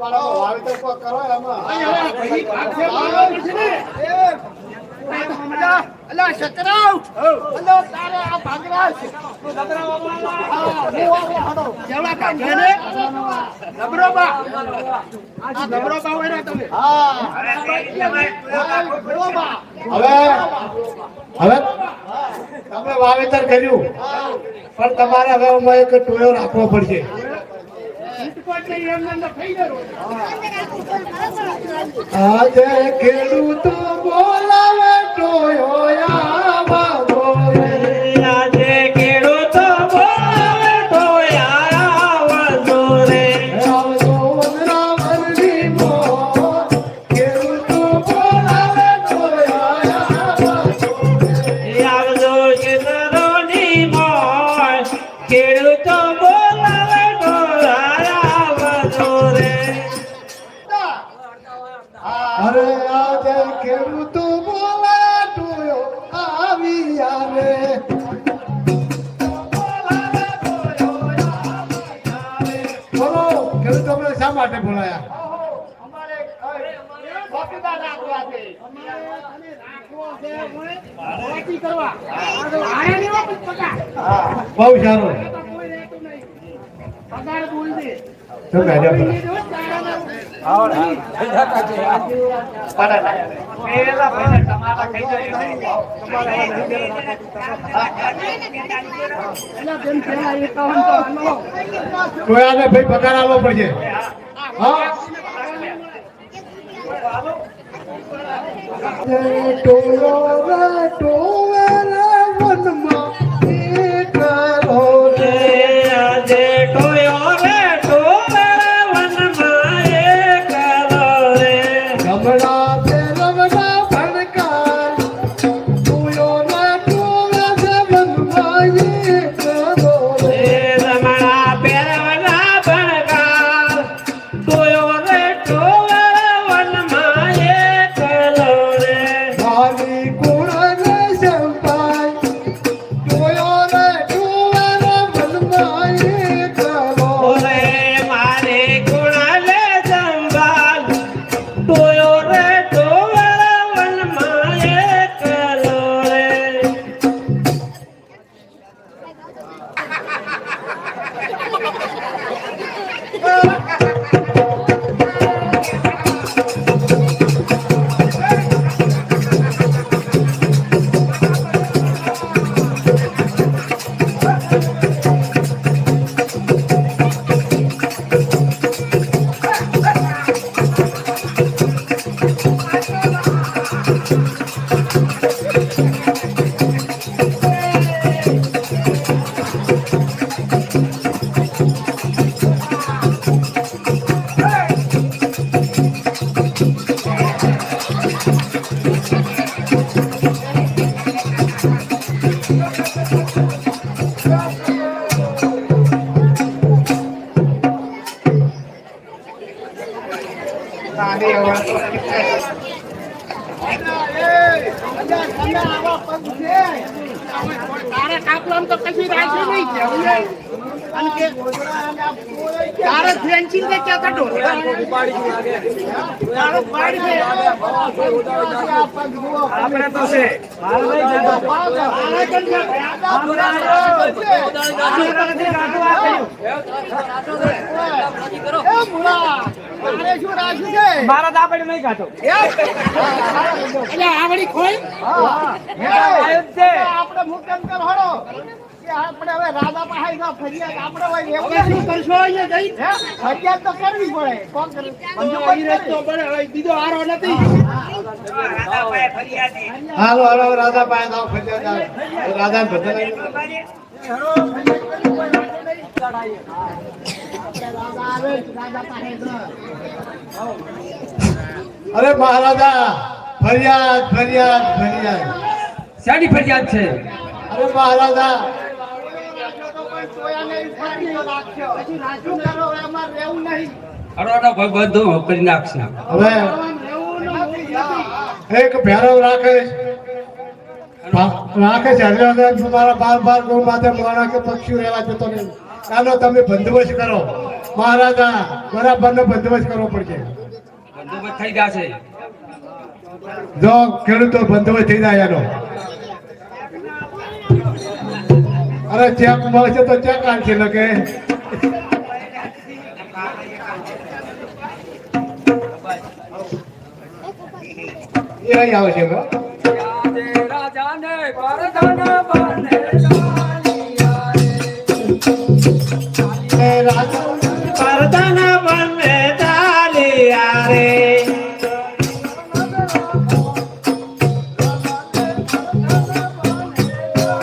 વાવેતર કરો એમાં અલા શકરાવ અલો તારે આ ભાગરા કેવડા કાઢે ને નબરોબા આ નબરોબા હોય ને તમે હા હવે તમે વાવેતર કર્યું પણ તમારે હવે એક ટોયો રાખવો પડશે આજે ખેડૂતો બોલાવે ટોયો આવો આજે ખેડૂતો બોલાવે ટોયો આવો રે આવજો વનરાવની મો ખેડૂતો બોલાવે ટોયો આવો આવજો ખેતરોની મો ખેડૂતો બોલાવે અરે આજે ખેડૂતો બોલે ટોયો આવી આવે બોલો ખેડૂતો મને શા માટે બોલાયા અમારે ચોકીદાર રાખવા છે અમારે રાખવો છે વાતી કરવા આયા ની વાત પકા બહુ સારું પગાર બોલ દે તો ગાડ્યા ટોયાને ભાઈ પગાર આવવો પડશે તારે ફ્રેન્ચિંગ કે क्या था ढोल તારો પાડી દે આપણે તો છે હાલ ભાઈ જતો આને કેમ છે એ મુલા મારે શું રાખ્યું છે મારા દાપડે નહીં કાઢો એટલે આવડી ખોઈ હા આયો છે આપણે મુકમ કર હળો આપણે હવે રાજા પાસે નો ફરિયાદ આપણે હોય એવું શું કરશો અહીંયા જઈ ફરિયાદ તો કરવી પડે કોણ કરે મંજૂરી રસ્તો પડે હવે બીજો આરો નથી રાજા પાસે ફરિયાદ હાલો હાલો રાજા પાસે નો ફરિયાદ રાજા બદલ અરે મહારાજા ફરિયાદ ફરિયાદ ફરિયાદ શાની ફરિયાદ છે અરે મહારાજા કરી નાખશે હવે એક ભેરવ રાખે છે તમારા બાર બાર ગૌ માથે મોણા કે પક્ષીઓ રહેવા જતો નહીં ચાલો તમે બંદોબસ્ત કરો મહારાજા બરાબરનો બંદોબસ્ત કરવો પડશે બંદોબસ્ત થઈ જશે જો ખેડૂતો બંદોબસ્ત થઈ જાય એનો અરે ચેક મળશે તો ચેક આનશે લગે એ અહીં આવશે રાજાને પરધન બને